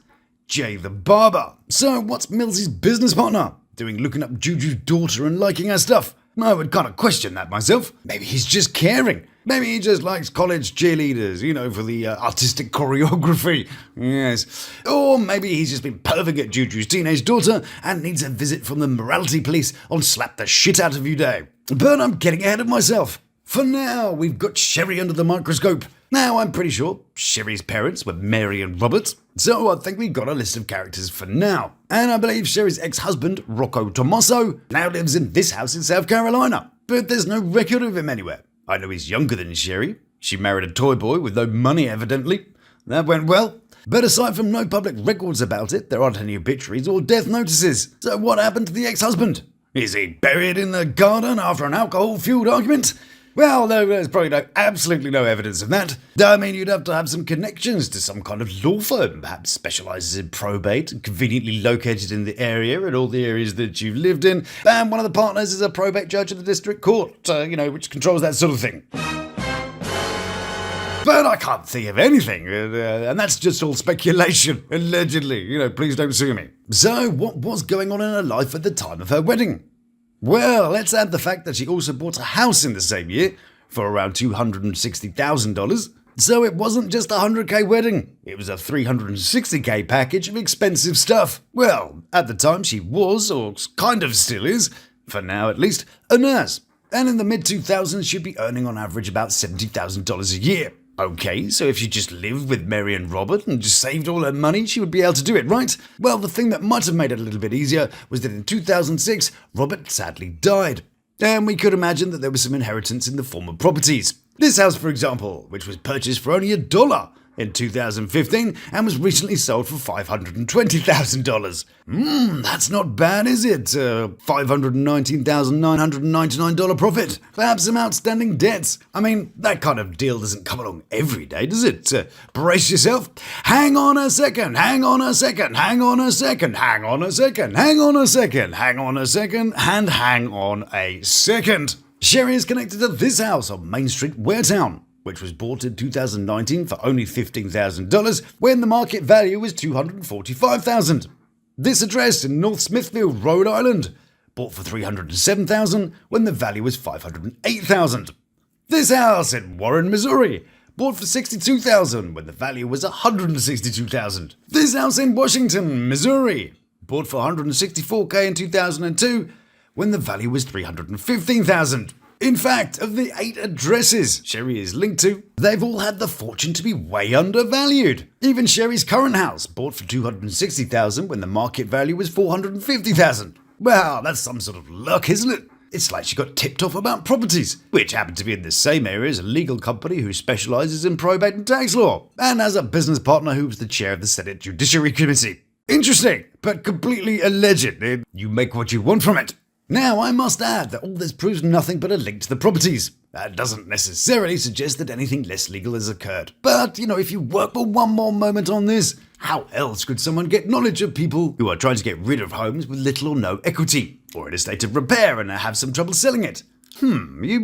Jay the barber. So what's Millsy's business partner doing looking up Juju's daughter and liking her stuff? I would kind of question that myself. Maybe he's just caring. Maybe he just likes college cheerleaders, for the artistic choreography. Yes. Or maybe he's just been perving at Juju's teenage daughter and needs a visit from the morality police on slap the shit out of you day. But I'm getting ahead of myself. For now, we've got Sherry under the microscope. Now, I'm pretty sure Sherry's parents were Mary and Robert, so I think we've got a list of characters for now. And I believe Sherry's ex-husband, Rocco Tomaso, now lives in this house in South Carolina, but there's no record of him anywhere. I know he's younger than Sherry. She married a toy boy with no money, evidently. That went well. But aside from no public records about it, there aren't any obituaries or death notices. So what happened to the ex-husband? Is he buried in the garden after an alcohol-fueled argument? Well, no, there's probably absolutely no evidence of that. I mean, you'd have to have some connections to some kind of law firm, perhaps specialises in probate and conveniently located in the area and all the areas that you've lived in. And one of the partners is a probate judge of the district court, which controls that sort of thing. But I can't think of anything, and that's just all speculation, allegedly. Please don't sue me. So, what was going on in her life at the time of her wedding? Well, let's add the fact that she also bought a house in the same year for around $260,000. So it wasn't just a $100K wedding, it was a $360K package of expensive stuff. Well, at the time she was, or kind of still is, for now at least, a nurse. And in the mid-2000s she'd be earning on average about $70,000 a year. Okay, so if she just lived with Mary and Robert and just saved all her money, she would be able to do it, right? Well, the thing that might have made it a little bit easier was that in 2006, Robert sadly died. And we could imagine that there was some inheritance in the form of properties. This house, for example, which was purchased for only $1 in 2015 and was recently sold for $520,000. That's not bad, is it? $519,999 profit. Perhaps some outstanding debts. I mean, that kind of deal doesn't come along every day, does it? Brace yourself. Hang on a second, hang on a second, hang on a second, hang on a second, hang on a second, hang on a second, and hang on a second. Sherry is connected to this house on Main Street, Waretown, which was bought in 2019 for only $15,000 when the market value was $245,000. This address in North Smithfield, Rhode Island, bought for $307,000 when the value was $508,000. This house in Warren, Missouri, bought for $62,000 when the value was $162,000. This house in Washington, Missouri, bought for $164K in 2002 when the value was $315,000. In fact, of the 8 addresses Sherry is linked to, they've all had the fortune to be way undervalued. Even Sherry's current house, bought for $260,000 when the market value was $450,000. Well, that's some sort of luck, isn't it? It's like she got tipped off about properties, which happen to be in the same area as a legal company who specialises in probate and tax law, and has a business partner who was the chair of the Senate Judiciary Committee. Interesting, but completely alleged. You make what you want from it. Now, I must add that all this proves nothing but a link to the properties. That doesn't necessarily suggest that anything less legal has occurred. But, if you work for one more moment on this, how else could someone get knowledge of people who are trying to get rid of homes with little or no equity, or in a state of repair and have some trouble selling it? You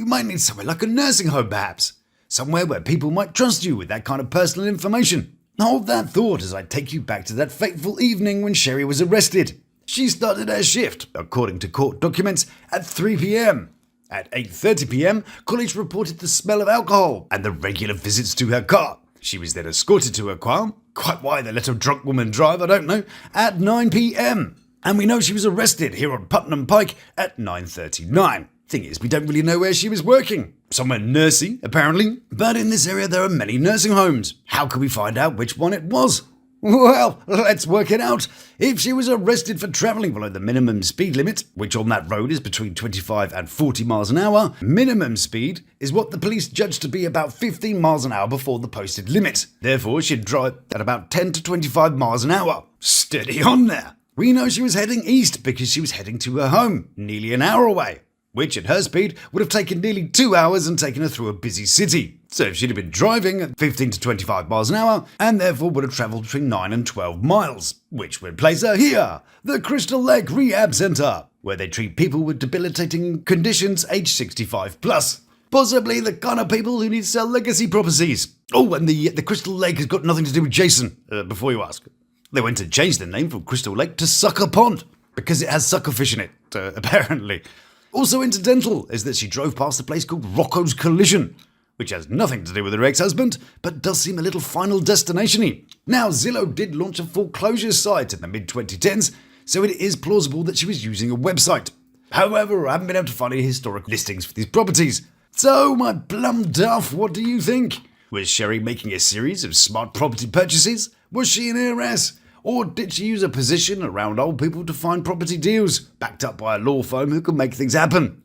might need somewhere like a nursing home, perhaps. Somewhere where people might trust you with that kind of personal information. Hold that thought as I take you back to that fateful evening when Sherry was arrested. She started her shift, according to court documents, at 3 p.m. At 8:30 p.m., colleagues reported the smell of alcohol and the regular visits to her car. She was then escorted to her car, quite why they let a drunk woman drive, I don't know, at 9 p.m. And we know she was arrested here on Putnam Pike at 9:39. Thing is, we don't really know where she was working. Somewhere nursing, apparently. But in this area there are many nursing homes. How can we find out which one it was? Well, let's work it out. If she was arrested for travelling below the minimum speed limit, which on that road is between 25 and 40 miles an hour, minimum speed is what the police judged to be about 15 miles an hour before the posted limit. Therefore, she'd drive at about 10 to 25 miles an hour. Steady on there. We know she was heading east because she was heading to her home, nearly an hour away, which at her speed would have taken nearly 2 hours and taken her through a busy city. So if she'd have been driving at 15 to 25 miles an hour, and therefore would have travelled between 9 and 12 miles, which would place her here, the Crystal Lake Rehab Centre, where they treat people with debilitating conditions age 65 plus. Possibly the kind of people who need to sell legacy properties. Oh, and the Crystal Lake has got nothing to do with Jason, before you ask. They went to change the name from Crystal Lake to Sucker Pond, because it has sucker fish in it, apparently. Also incidental is that she drove past a place called Rocco's Collision, which has nothing to do with her ex-husband, but does seem a little Final Destination-y. Now, Zillow did launch a foreclosure site in the mid-2010s, so it is plausible that she was using a website. However, I haven't been able to find any historic listings for these properties. So, my plum duff, what do you think? Was Sherry making a series of smart property purchases? Was she an heiress? Or did she use a position around old people to find property deals, backed up by a law firm who can make things happen?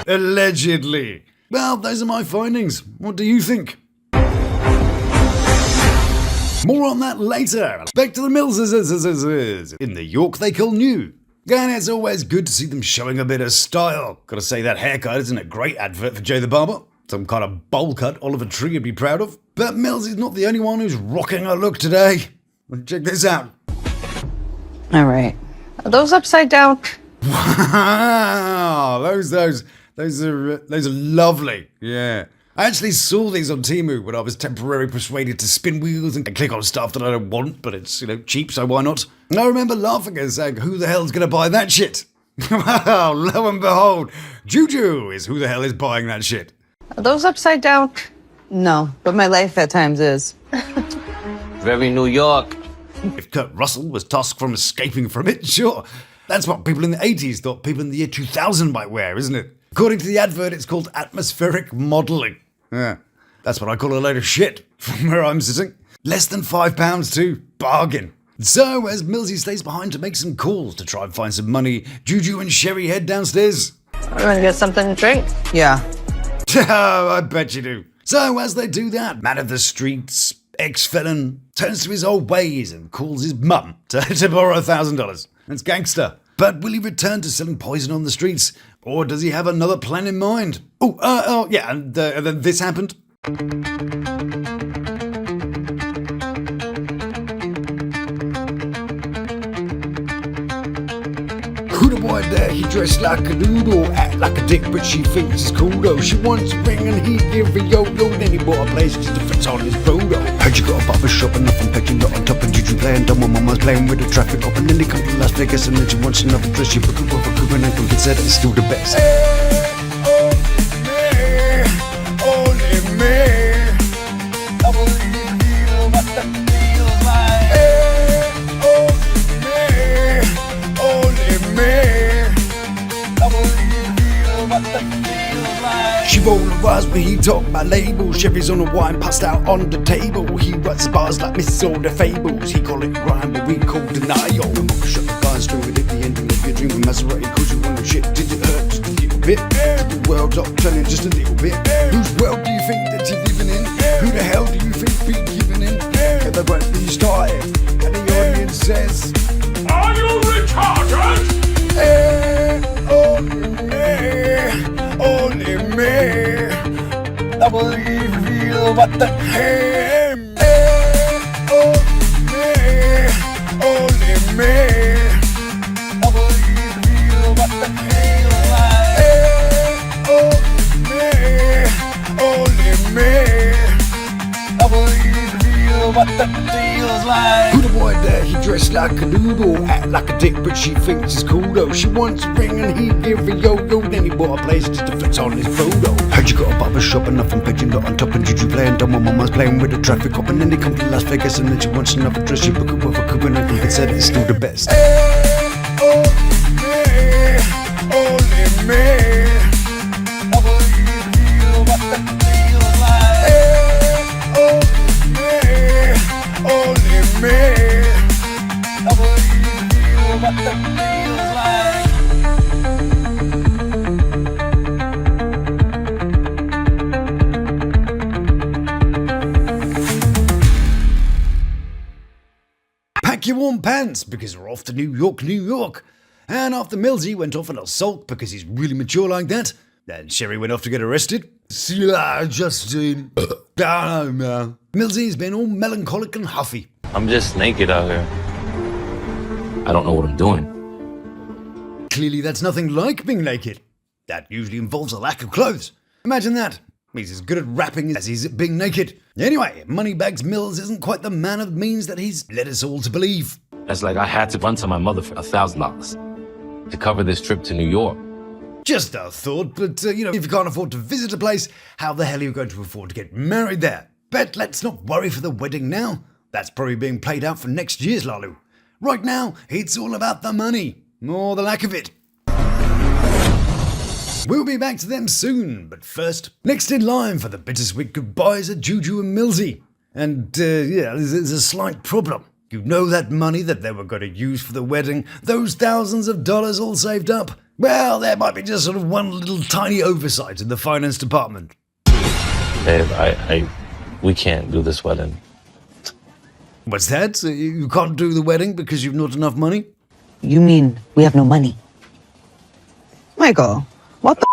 Allegedly. Well, those are my findings. What do you think? More on that later. Back to the Millses. In New York, they call new. And it's always good to see them showing a bit of style. Gotta say, that haircut isn't a great advert for Joe the Barber. Some kind of bowl cut Oliver Tree would be proud of. But Mills is not the only one who's rocking a look today. Check this out. All right. Are those upside down? Wow, those are lovely. Yeah. I actually saw these on Temu when I was temporarily persuaded to spin wheels and click on stuff that I don't want, but it's, cheap, so why not? And I remember laughing and saying, who the hell's gonna buy that shit? Well, lo and behold, Juju is who the hell is buying that shit. Are those upside down? No, but my life at times is. Very New York. If Kurt Russell was tasked from escaping from it, sure. That's what people in the 80s thought people in the year 2000 might wear, isn't it? According to the advert, it's called atmospheric modelling. Yeah, that's what I call a load of shit from where I'm sitting. Less than £5 too. Bargain. So, as Millsy stays behind to make some calls to try and find some money, Juju and Sherry head downstairs. I'm gonna get something to drink. Yeah. Oh, I bet you do. So, as they do that, man of the streets, ex-felon, turns to his old ways and calls his mum to borrow $1,000. It's gangster. But will he return to selling poison on the streets? Or does he have another plan in mind? Yeah, and then this happened. Who the boy there? He dressed like a noodle, act like a dick, but she thinks he's cool though. She wants a ring and he give a yo-yo, then he bought a place just to fix on his photo. Heard you got a barbershop and nothing patching, not on top of Juju playing dumb. My mama's playing with the traffic up and then they come to Las Vegas and then she wants another dress. She book it for Cuban and consider it's still the best. Only me. I believe you, what that feels like. Only me. I believe you, what that feels like. She rolled her eyes when he talked my label. Sherry's on the wine, passed out on the table. He writes bars like Miss All the Fables. He call it rhyme, but we call denial. The mocha shot the guys through it at the ending of your dream. With Maserati, cause you want the shit. Did it hurt just a little bit? Did the world up turning just a little bit? Whose world do you think that you're living in? Who the hell do you think be giving in? Get the right be started, and the audience says, are you retarded? Only me. I believe you feel what the hell. Only me. I believe you feel what the hell like. Only me. I believe you feel what the feels like. Who the boy there? He dressed like a noodle, act like a dick, but she thinks he's cool though. She wants a ring and he give a yo-yo, then he bought a place just to flex on his photo. Heard you got a barbershop and nothing patching, not on top of Juju playing dumb. My mama's playing with the traffic up and then they come to Las Vegas and then she wants another dress. She book it with a Cuban and consider it's still the best. Only me. I believe you, what that feels like. Only me. I believe you, what that feels like. Pack your warm pants because we're off to New York, New York. And after Millsy went off on a sulk because he's really mature like that, then Sherry went off to get arrested. See you later, Justine. Down, man. Millsy's been all melancholic and huffy. I'm just naked out here. I don't know what I'm doing. Clearly that's nothing like being naked. That usually involves a lack of clothes. Imagine that. He's as good at rapping as he's at being naked. Anyway, Moneybags Mills isn't quite the man of means that he's led us all to believe. That's like I had to run to my mother for $1,000 to cover this trip to New York. Just a thought, but if you can't afford to visit a place, how the hell are you going to afford to get married there? But let's not worry for the wedding now. That's probably being played out for next year's Lalu. Right now, it's all about the money, or the lack of it. We'll be back to them soon, but first, next in line for the bittersweet goodbyes are Juju and Millsy. And there's a slight problem. You know that money that they were going to use for the wedding, those thousands of dollars all saved up? Well, there might be just sort of one little tiny oversight in the finance department. Babe, we can't do this wedding. What's that? You can't do the wedding because you've not enough money? You mean we have no money? Michael, what the?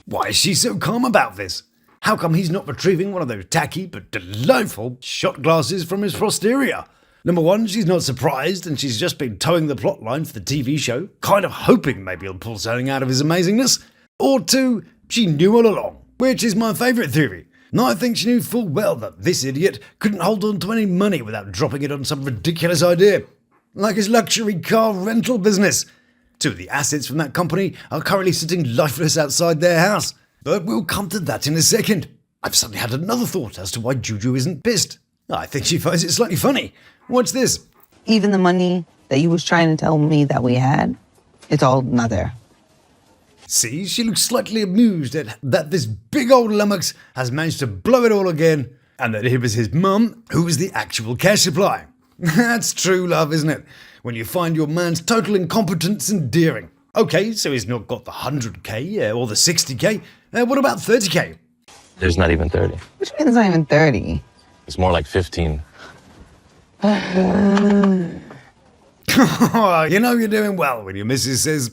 Why is she so calm about this? How come he's not retrieving one of those tacky but delightful shot glasses from his posterior? Number one, she's not surprised, and she's just been towing the plot line for the TV show, kind of hoping maybe he'll pull something out of his amazingness. Or two, she knew all along, which is my favourite theory. And I think she knew full well that this idiot couldn't hold on to any money without dropping it on some ridiculous idea, like his luxury car rental business. Two of the assets from that company are currently sitting lifeless outside their house. But we'll come to that in a second. I've suddenly had another thought as to why Juju isn't pissed. I think she finds it slightly funny. Watch this. Even the money that you was trying to tell me that we had, it's all not there. See, she looks slightly amused at that this big old lummox has managed to blow it all again, and that it was his mum who was the actual cash supply. That's true love, isn't it? When you find your man's total incompetence endearing. Okay, so he's not got the 100k or the 60k. What about 30k? There's not even 30. Which means it's not even 30. It's more like 15. You know you're doing well when your missus says...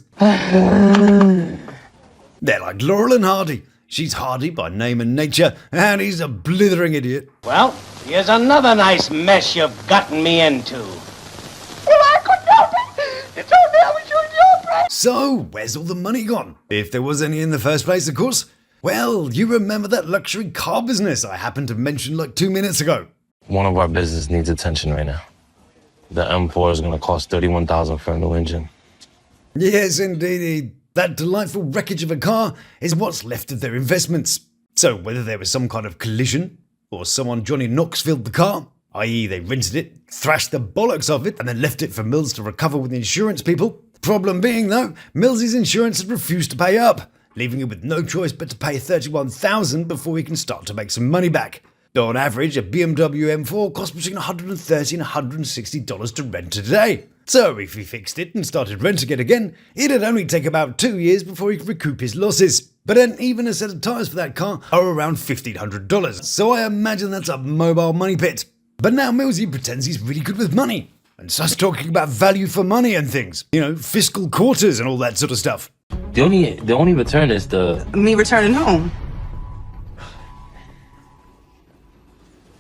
They're like Laurel and Hardy. She's Hardy by name and nature, and he's a blithering idiot. Well, here's another nice mess you've gotten me into. So, where's all the money gone? If there was any in the first place, of course. Well, you remember that luxury car business I happened to mention like 2 minutes ago? One of our business needs attention right now. The M4 is going to cost $31,000 for a new engine. Yes, indeed. That delightful wreckage of a car is what's left of their investments. So whether there was some kind of collision, or someone Johnny Knoxvilled the car, i.e. they rented it, thrashed the bollocks of it, and then left it for Mills to recover with the insurance people. Problem being, though, Mills's insurance had refused to pay up, leaving him with no choice but to pay $31,000 before he can start to make some money back. On average, a BMW M4 costs between $130 and $160 to rent today. So if he fixed it and started renting it again, it'd only take about 2 years before he could recoup his losses. But then even a set of tyres for that car are around $1,500, so I imagine that's a mobile money pit. But now Millsy pretends he's really good with money, and starts talking about value for money and things. You know, fiscal quarters and all that sort of stuff. The only return is the... Me returning home.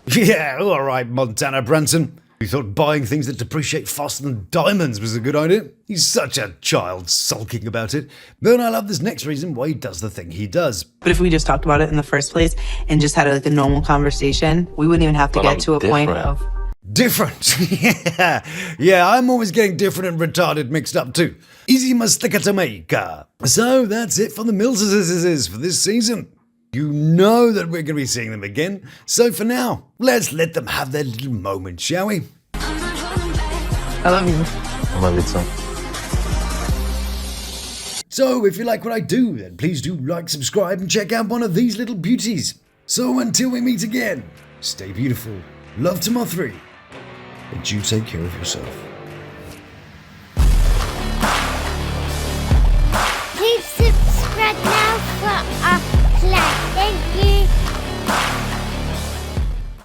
Yeah, alright, Montana Branson. You thought buying things that depreciate faster than diamonds was a good idea? He's such a child sulking about it. But I love this next reason why he does the thing he does. But if we just talked about it in the first place and just had like a normal conversation, we wouldn't even have to get to a point of... Different. Yeah, I'm always getting different and retarded mixed up too. Easy mistake to make. So that's it for the Millses for this season. You know that we're going to be seeing them again. So for now, let's let them have their little moment, shall we? I love you. I love you too. So if you like what I do, then please do like, subscribe, and check out one of these little beauties. So until we meet again, stay beautiful, love to my three, and you take care of yourself. Please subscribe now for our plan. Thank you.